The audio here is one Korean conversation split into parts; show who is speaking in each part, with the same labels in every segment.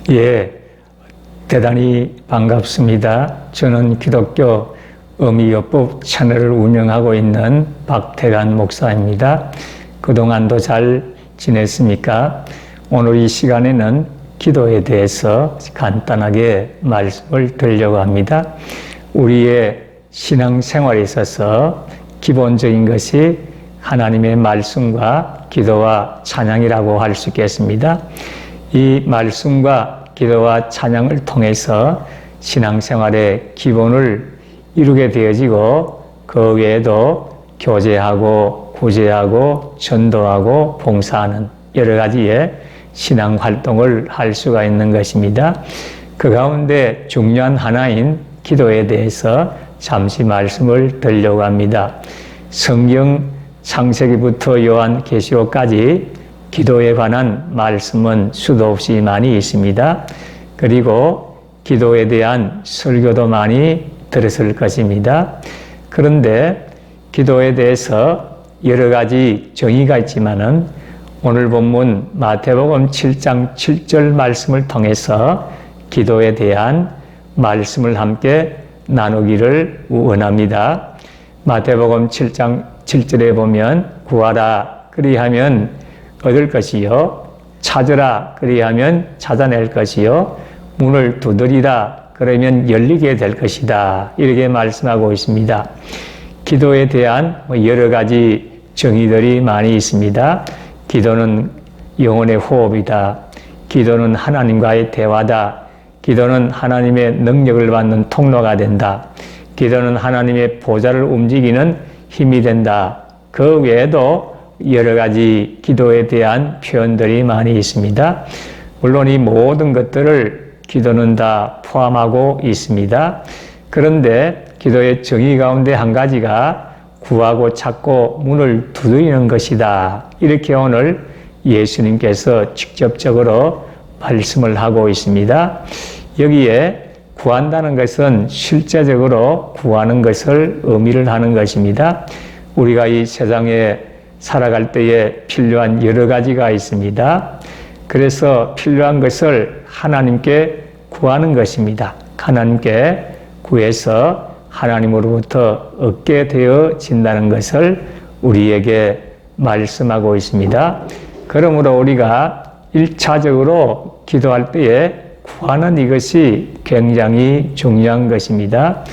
Speaker 1: 예, 대단히 반갑습니다. 저는 기독교 어미요법 채널을 운영하고 있는 박태관 목사입니다. 그동안도 잘 지냈습니까? 오늘 이 시간에는 기도에 대해서 간단하게 말씀을 드리려고 합니다. 우리의 신앙생활에 있어서 기본적인 것이 하나님의 말씀과 기도와 찬양이라고 할 수 있겠습니다. 이 말씀과 기도와 찬양을 통해서 신앙생활의 기본을 이루게 되어지고 그 외에도 교제하고 구제하고 전도하고 봉사하는 여러 가지의 신앙 활동을 할 수가 있는 것입니다. 그 가운데 중요한 하나인 기도에 대해서 잠시 말씀을 드리려고 합니다. 성경 창세기부터 요한계시록까지 기도에 관한 말씀은 수도 없이 많이 있습니다. 그리고 기도에 대한 설교도 많이 들었을 것입니다. 그런데 기도에 대해서 여러 가지 정의가 있지만은 오늘 본문 마태복음 7장 7절 말씀을 통해서 기도에 대한 말씀을 함께 나누기를 원합니다. 마태복음 7장 7절에 보면 구하라 그리하면 얻을 것이요 찾으라 그리하면 찾아낼 것이요 문을 두드리라 그러면 열리게 될 것이다. 이렇게 말씀하고 있습니다. 기도에 대한 여러 가지 정의들이 많이 있습니다. 기도는 영혼의 호흡이다. 기도는 하나님과의 대화다. 기도는 하나님의 능력을 받는 통로가 된다. 기도는 하나님의 보좌를 움직이는 힘이 된다. 그 외에도 여러 가지 기도에 대한 표현들이 많이 있습니다. 물론 이 모든 것들을 기도는 다 포함하고 있습니다. 그런데 기도의 정의 가운데 한 가지가 구하고 찾고 문을 두드리는 것이다. 이렇게 오늘 예수님께서 직접적으로 말씀을 하고 있습니다. 여기에 구한다는 것은 실제적으로 구하는 것을 의미를 하는 것입니다. 우리가 이 세상에 살아갈 때에 필요한 여러 가지가 있습니다. 그래서 필요한 것을 하나님께 구하는 것입니다. 하나님께 구해서 하나님으로부터 얻게 되어진다는 것을 우리에게 말씀하고 있습니다. 그러므로 우리가 1차적으로 기도할 때에 구하는 이것이 굉장히 중요한 것입니다.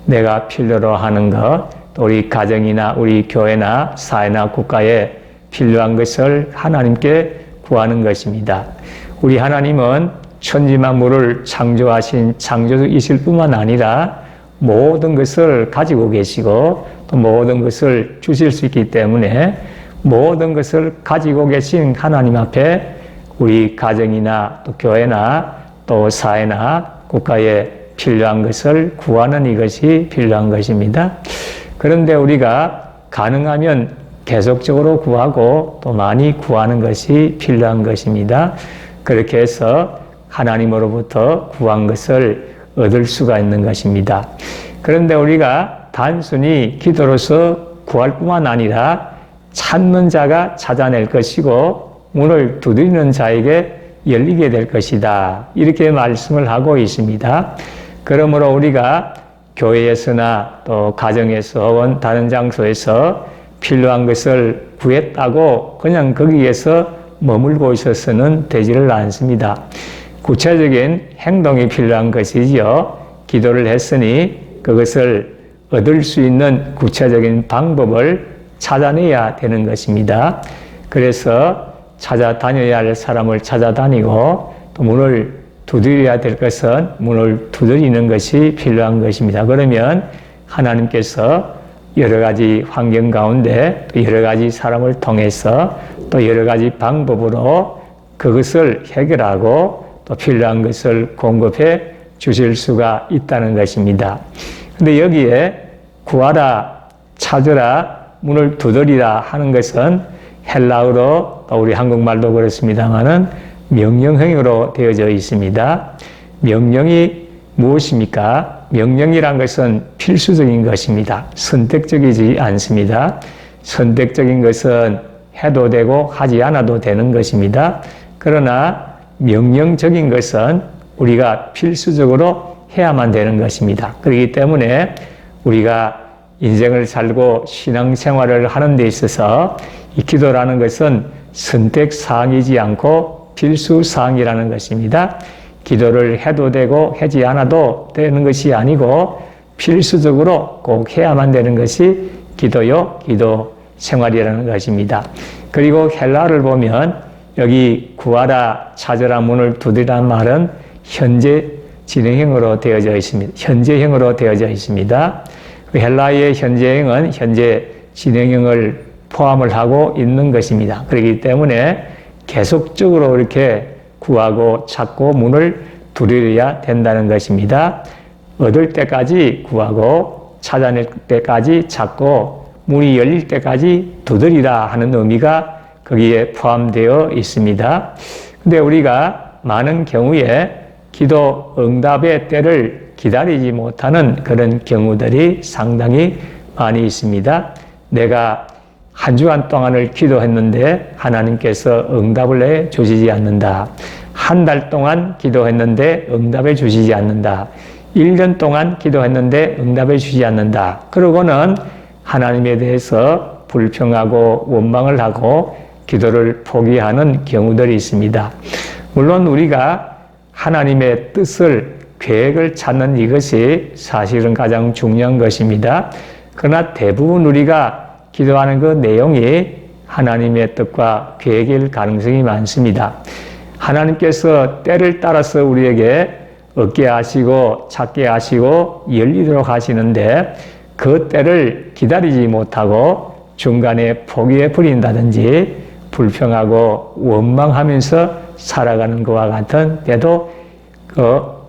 Speaker 1: 내가 필요로 하는 것, 우리 가정이나 우리 교회나 사회나 국가에 필요한 것을 하나님께 구하는 것입니다. 우리 하나님은 천지만물을 창조하신 창조주이실 뿐만 아니라 모든 것을 가지고 계시고 또 모든 것을 주실 수 있기 때문에 모든 것을 가지고 계신 하나님 앞에 우리 가정이나 또 교회나 또 사회나 국가에 필요한 것을 구하는 이것이 필요한 것입니다. 그런데 우리가 가능하면 계속적으로 구하고 또 많이 구하는 것이 필요한 것입니다. 그렇게 해서 하나님으로부터 구한 것을 얻을 수가 있는 것입니다. 그런데 우리가 단순히 기도로서 구할 뿐만 아니라 찾는 자가 찾아낼 것이고 문을 두드리는 자에게 열리게 될 것이다. 이렇게 말씀을 하고 있습니다. 그러므로 우리가 교회에서나 또 가정에서 혹은 다른 장소에서 필요한 것을 구했다고 그냥 거기에서 머물고 있어서는 되지를 않습니다. 구체적인 행동이 필요한 것이지요. 기도를 했으니 그것을 얻을 수 있는 구체적인 방법을 찾아내야 되는 것입니다. 그래서 찾아다녀야 할 사람을 찾아다니고 또 문을 두드려야 될 것은 문을 두드리는 것이 필요한 것입니다. 그러면 하나님께서 여러 가지 환경 가운데 여러 가지 사람을 통해서 또 여러 가지 방법으로 그것을 해결하고 또 필요한 것을 공급해 주실 수가 있다는 것입니다. 그런데 여기에 구하라, 찾으라, 문을 두드리라 하는 것은 헬라어로 또 우리 한국말도 그렇습니다만은 명령형으로 되어져 있습니다. 명령이 무엇입니까? 명령이란 것은 필수적인 것입니다. 선택적이지 않습니다. 선택적인 것은 해도 되고 하지 않아도 되는 것입니다. 그러나 명령적인 것은 우리가 필수적으로 해야만 되는 것입니다. 그렇기 때문에 우리가 인생을 살고 신앙생활을 하는 데 있어서 이 기도라는 것은 선택사항이지 않고 필수사항이라는 것입니다. 기도를 해도 되고 하지 않아도 되는 것이 아니고 필수적으로 꼭 해야만 되는 것이 기도요, 기도 생활이라는 것입니다. 그리고 헬라어를 보면 여기 구하라, 찾으라, 문을 두드리라는 말은 현재 진행형으로 되어져 있습니다. 현재형으로 되어져 있습니다. 헬라어의 현재형은 현재 진행형을 포함을 하고 있는 것입니다. 그렇기 때문에 계속적으로 이렇게 구하고 찾고 문을 두드려야 된다는 것입니다. 얻을 때까지 구하고 찾아낼 때까지 찾고 문이 열릴 때까지 두드리라 하는 의미가 거기에 포함되어 있습니다. 근데 우리가 많은 경우에 기도 응답의 때를 기다리지 못하는 그런 경우들이 상당히 많이 있습니다. 내가 한 주간 동안을 기도했는데 하나님께서 응답을 해 주시지 않는다. 한 달 동안 기도했는데 응답해 주시지 않는다. 1년 동안 기도했는데 응답해 주시지 않는다. 그러고는 하나님에 대해서 불평하고 원망을 하고 기도를 포기하는 경우들이 있습니다. 물론 우리가 하나님의 뜻을, 계획을 찾는 이것이 사실은 가장 중요한 것입니다. 그러나 대부분 우리가 기도하는 그 내용이 하나님의 뜻과 계획일 가능성이 많습니다. 하나님께서 때를 따라서 우리에게 얻게 하시고 찾게 하시고 열리도록 하시는데 그 때를 기다리지 못하고 중간에 포기해 버린다든지 불평하고 원망하면서 살아가는 것과 같은 때도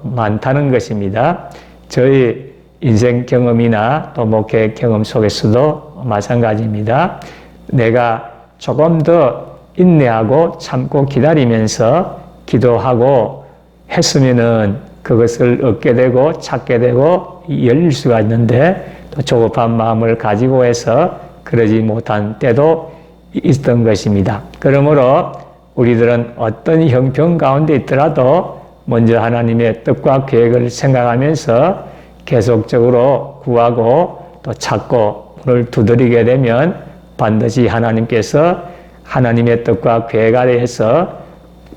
Speaker 1: 많다는 것입니다. 저희 인생 경험이나 또 목회 경험 속에서도 마찬가지입니다. 내가 조금 더 인내하고 참고 기다리면서 기도하고 했으면은 그것을 얻게 되고 찾게 되고 열릴 수가 있는데 또 조급한 마음을 가지고 해서 그러지 못한 때도 있던 것입니다. 그러므로 우리들은 어떤 형편 가운데 있더라도 먼저 하나님의 뜻과 계획을 생각하면서 계속적으로 구하고 또 찾고 문을 두드리게 되면 반드시 하나님께서 하나님의 뜻과 계획 아래에서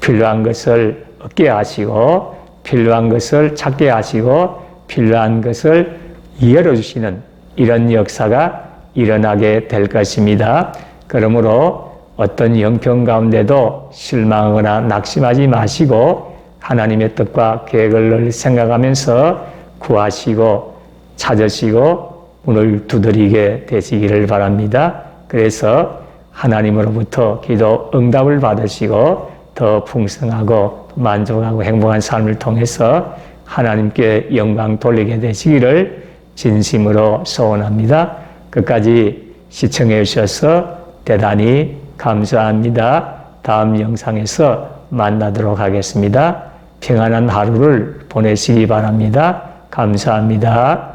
Speaker 1: 필요한 것을 얻게 하시고 필요한 것을 찾게 하시고 필요한 것을 열어주시는 이런 역사가 일어나게 될 것입니다. 그러므로 어떤 형편 가운데도 실망하거나 낙심하지 마시고 하나님의 뜻과 계획을 생각하면서 구하시고 찾으시고 문을 두드리게 되시기를 바랍니다. 그래서 하나님으로부터 기도 응답을 받으시고 더 풍성하고 만족하고 행복한 삶을 통해서 하나님께 영광 돌리게 되시기를 진심으로 소원합니다. 끝까지 시청해 주셔서 대단히 감사합니다. 다음 영상에서 만나도록 하겠습니다. 평안한 하루를 보내시기 바랍니다. 감사합니다.